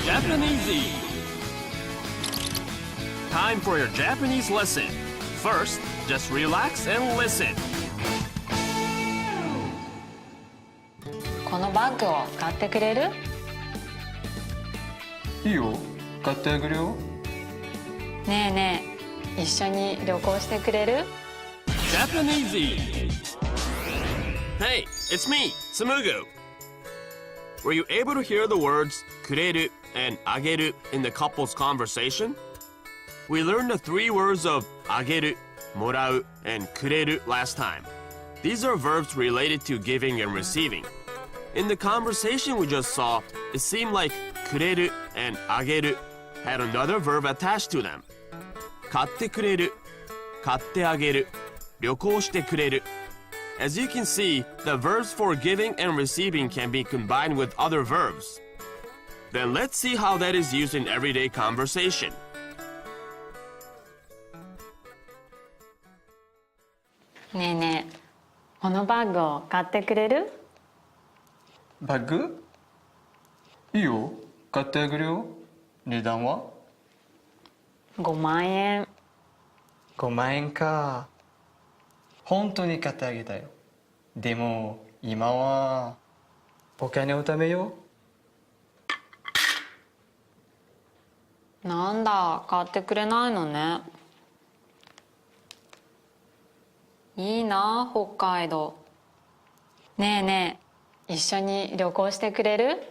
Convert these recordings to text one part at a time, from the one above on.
Japanese. Time for your Japanese lesson. First, just relax and listen. このバッグを買ってくれる？いいよ、買ってあげるよ。ねえねえ、一緒に旅行してくれる？ Japanese. Hey, it's me, Sumugu. Were you able to hear the words kureru and ageru in the couple's conversation? We learned the three words of ageru, morau, and kureru last time. These are verbs related to giving and receiving. In the conversation we just saw, it seemed like kureru and ageru had another verb attached to them. Kattekureru, katteageru, 旅行してくれる. As you can see, the verbs for giving and receiving can be combined with other verbs. Then let's see how that is used in everyday conversation. ねえねえ、このバッグを買ってくれる？バッグ？いいよ、買ってあげるよ。値段は5万円。5万円か。本当に買ってあげたよ。でも今はお金を貯めよう。なんだ、買ってくれないのね。いいな、北海道。ねえねえ、一緒に旅行してくれる？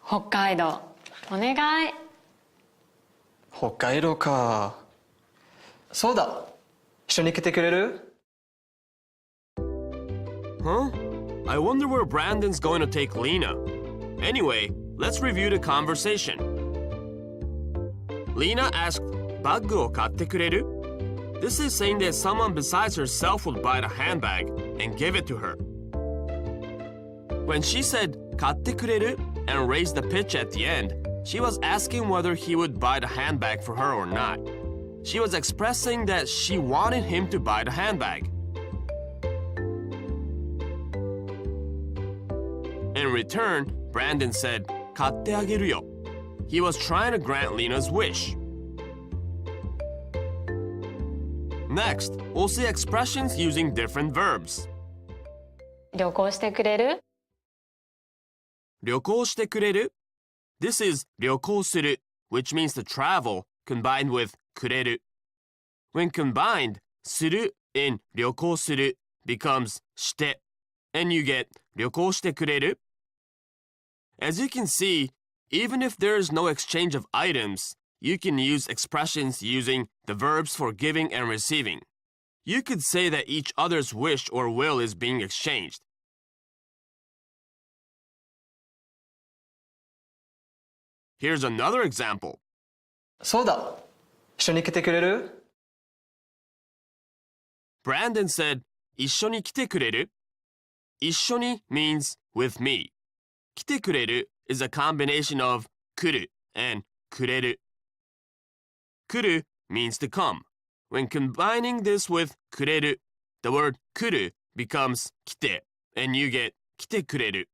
北海道、お願い。北海道か。そうだ、一緒に来てくれる？ Huh? I wonder where Brandon's going to take Lena. Anyway, let's review the conversation. Lena asked, バッグを買ってくれる? This is saying that someone besides herself would buy the handbag and give it to her. When she said 買ってくれる and raised the pitch at the end, she was asking whether he would buy the handbag for her or not. She was expressing that she wanted him to buy the handbag. In return, Brandon said, 買ってあげるよ. He was trying to grant Lena's wish. Next, we'll see expressions using different verbs. 旅行してくれる？旅行してくれる? This is 旅行する, which means to travel, combined with くれる. When combined, する in 旅行する becomes して, and you get 旅行してくれる? As you can see, even if there is no exchange of items, you can use expressions using the verbs for giving and receiving. You could say that each other's wish or will is being exchanged. Here's another example. そうだ、一緒に来てくれる？ Brandon said, 一緒に来てくれる? 一緒に means with me. 来てくれる is a combination of 来る and くれる. 来る means to come. When combining this with くれる, the word 来る becomes 来て, and you get 来てくれる.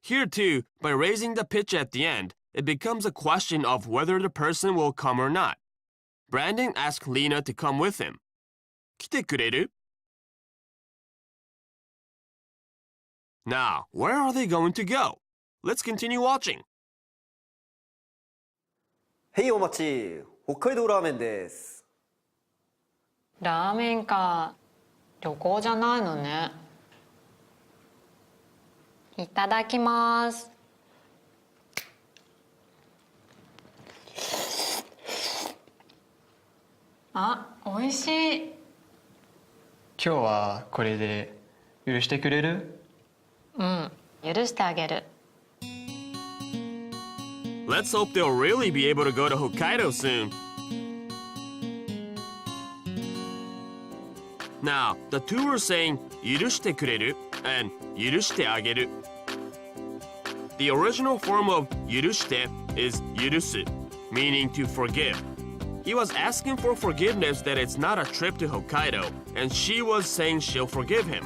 Here too, by raising the pitch at the end, it becomes a question of whether the person will come or not. Brandon asked Lena to come with him. 来てくれる? Now, where are they going to go? Let's continue watching. へいお待ち、北海道ラーメンです。ラーメンか。旅行じゃないのね。いただきます。あ、おいしい。今日はこれで許してくれる？うん、許してあげる。Let's hope they'll really be able to go to Hokkaido soon. Now, the two were saying 許してくれる and 許してあげる. The original form of 許して is 許す, meaning to forgive. He was asking for forgiveness that it's not a trip to Hokkaido, and she was saying she'll forgive him.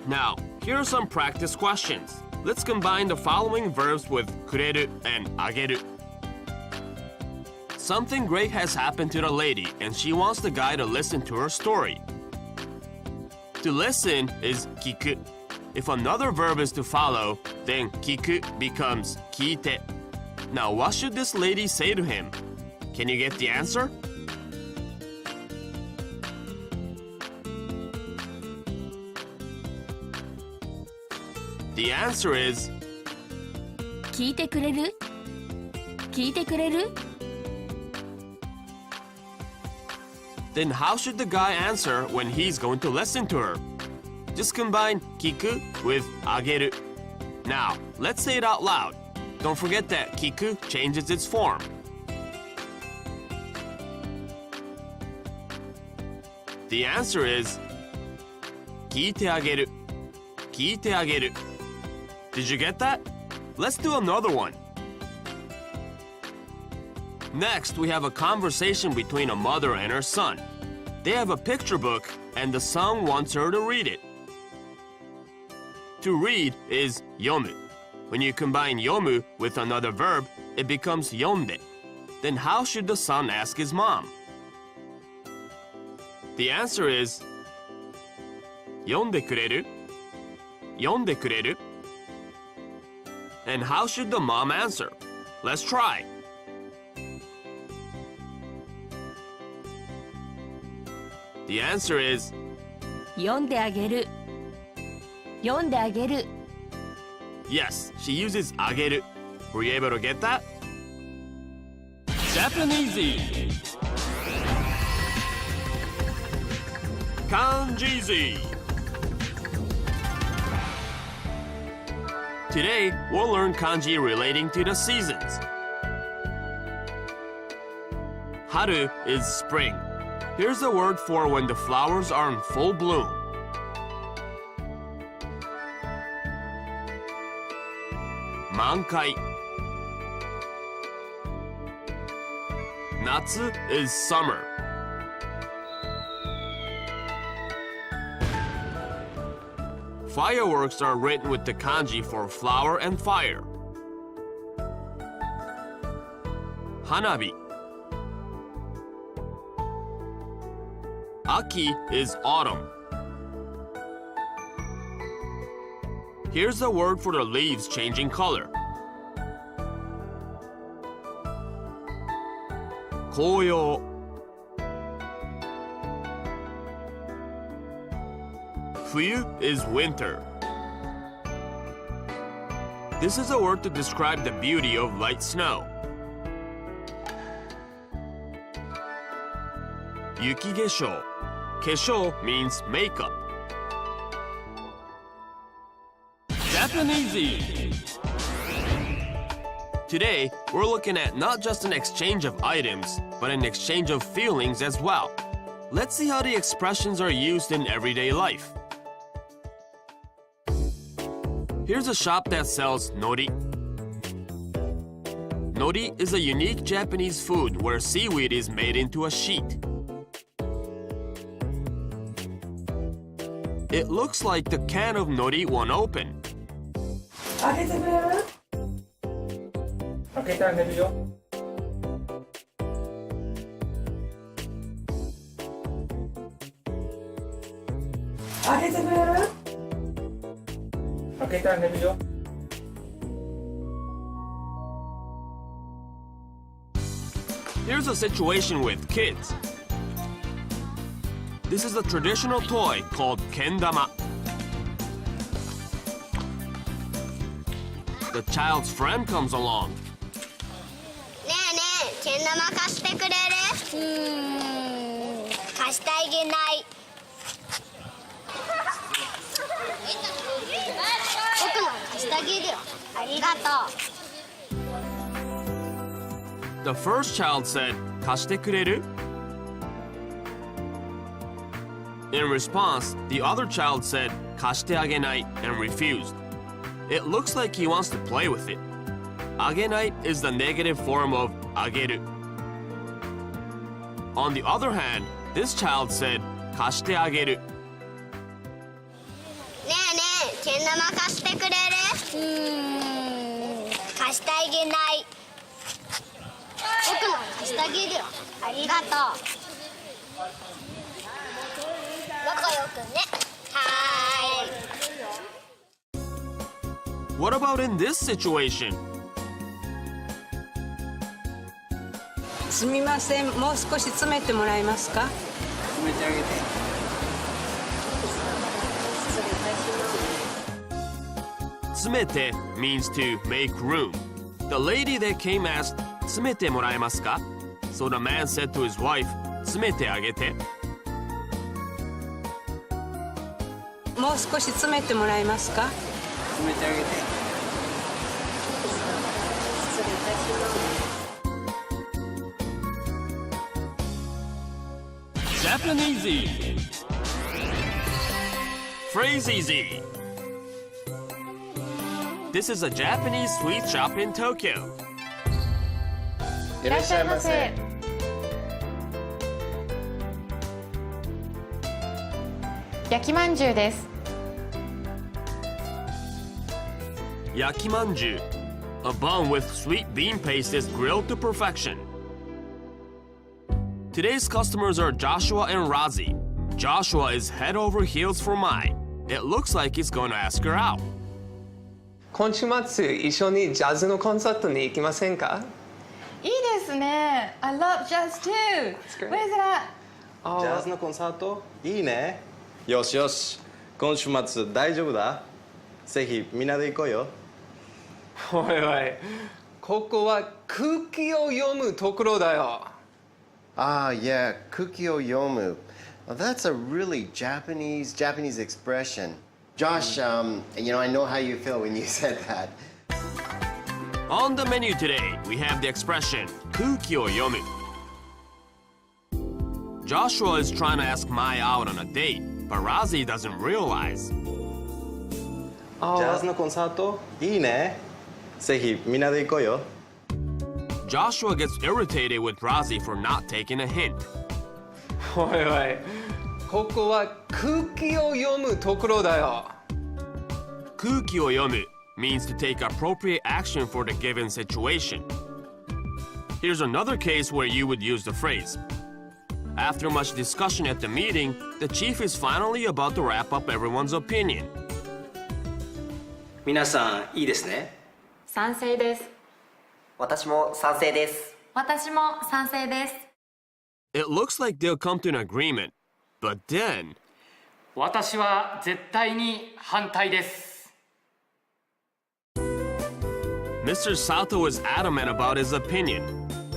Now, Here are some practice questions. Let's combine the following verbs with kureru and ageru. Something great has happened to the lady and she wants the guy to listen to her story. To listen is kiku. If another verb is to follow, then kiku becomes kiite. Now what should this lady say to him? Can you get the answer? The answer is 聞いてくれる聞いてくれる Then how should the guy answer when he's going to listen to her? Just combine kiku with ageru. Now, let's say it out loud. Don't forget that kiku changes its form. The answer is 聞いてあげる聞いてあげる Did you get that? Let's do another one. Next, we have a conversation between a mother and her son. They have a picture book, and the son wants her to read it. To read is yomu. When you combine yomu with another verb, it becomes yonde. Then how should the son ask his mom? The answer is 読んでくれる読んでくれる And how should the mom answer? Let's try. The answer is 読んであげる読んであげる yes, she uses ageru. Were you able to get that? Japanesey. Kanjizi. Today, we'll learn kanji relating to the seasons. Haru is spring. Here's the word for when the flowers are in full bloom. Mankai. Natsu is summer. Fireworks are written with the kanji for flower and fire. Hanabi. Aki is autumn. Here's the word for the leaves changing color. Koyo. Fuyu is winter. This is a word to describe the beauty of light snow. Yuki gesho. Kesho means makeup. Japanesey. Today, we're looking at not just an exchange of items, but an exchange of feelings as well. Let's see how the expressions are used in everyday life. Here's a shop that sells nori. Nori is a unique Japanese food where seaweed is made into a sheet. It looks like the can of nori won't open. 開けてくれる？開けてあげるよ。開けてくれる？開けてあげるよ。Here's a situation with kids. This is a traditional toy called kendama. The child's friend comes along. ねえねえ、けん玉貸してくれる？貸してあげない。僕の貸してあげるよ。ありがとう。The first child said, 貸してくれる? In response, the other child said, 貸してあげない and refused. It looks like he wants to play with it. Agenai is the negative form of ageru. On the other hand, this child said, 貸してあげる. ねえねえ、けん玉貸してくれる？貸してあげない。僕なら貸してあげるよ。ありがとう。仲良くね。はーい。 What about in this situation? すみません、もう少し詰めてもらえますか？詰めてあげて。Tsumete means to make room. The lady that came asked, 詰めてもらえますか? So the man said to his wife, 詰めてあげて. もう少し詰めてもらえますか？詰めてあげて。 Japanese. Phrase easy. This is a Japanese sweet shop in Tokyo. いらっしゃいませ。焼きまんじゅうです。 Yakimanju. A bun with sweet bean paste is grilled to perfection. Today's customers are Joshua and Razi. Joshua is head over heels for Mai. It looks like he's going to ask her out. 今週末一緒にジャズのコンサートに行きませんか？いいですね。I love jazz too. great. Where's it at? ジャズのコンサートいいね。よしよし、今週末大丈夫だ。ぜひみんなで行こうよ。おいおい、ここは空気を読むところだよ。Ah, yeah, kuki o yomu. Well, that's a really Japanese expression. Josh, I know how you feel when you said that. On the menu today, we have the expression 空気を読む. Joshua is trying to ask Mai out on a date, but Razi doesn't realize. ジャズのコンサートいいね。ぜひみんなで行こうよ。Joshua gets irritated with Razi for not taking a hint. おいおい、ここは空気を読むところだよ。空気を読む means to take appropriate action for the given situation. Here's another case where you would use the phrase. After much discussion at the meeting, the chief is finally about to wrap up everyone's opinion. 皆さんいいですね。賛成です。私も賛成です。私も賛成です。 It looks like they'll come to an agreement, but then 私は絶対に反対です。 Mr. Sato is adamant about his opinion.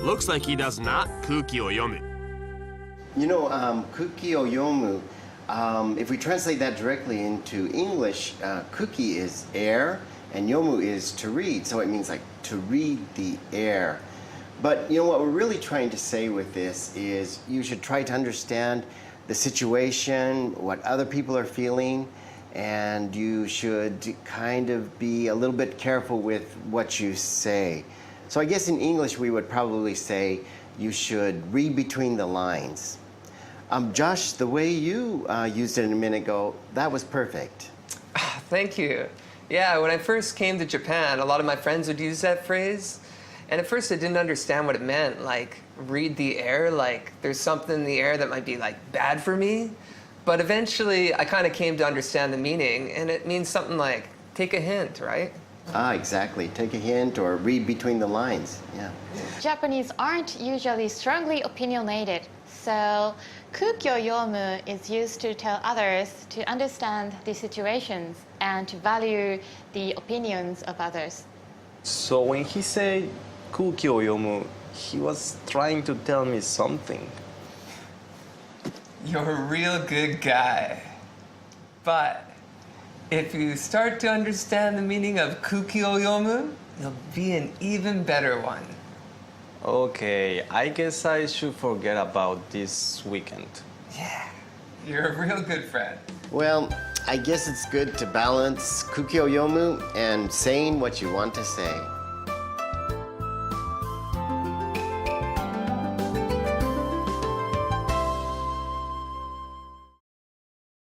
Looks like he does not 空気を読む. You know, kuki o yomu, if we translate that directly into English, kuki is air and yomu is to read, so it means like to read the air. But you know what we're really trying to say with this is you should try to understand the situation, what other people are feeling, and you should kind of be a little bit careful with what you say. So I guess in English we would probably say you should read between the lines. Josh, the way you used it a minute ago, that was perfect. Thank you. Yeah, when I first came to Japan, a lot of my friends would use that phrase. And at first I didn't understand what it meant, like read the air, like there's something in the air that might be like bad for me. But eventually I kind of came to understand the meaning, and it means something like take a hint, right? Ah, exactly. Take a hint or read between the lines. Yeah. Japanese aren't usually strongly opinionated, so 空気を読む is used to tell others to understand the situations and to value the opinions of others. So when he said 空気を読む, he was trying to tell me something. You're a real good guy. But if you start to understand the meaning of 空気を読む, you'll be an even better one. Okay, I guess I should forget about this weekend. Yeah, you're a real good friend. Well, I guess it's good to balance kuki o yomu and saying what you want to say.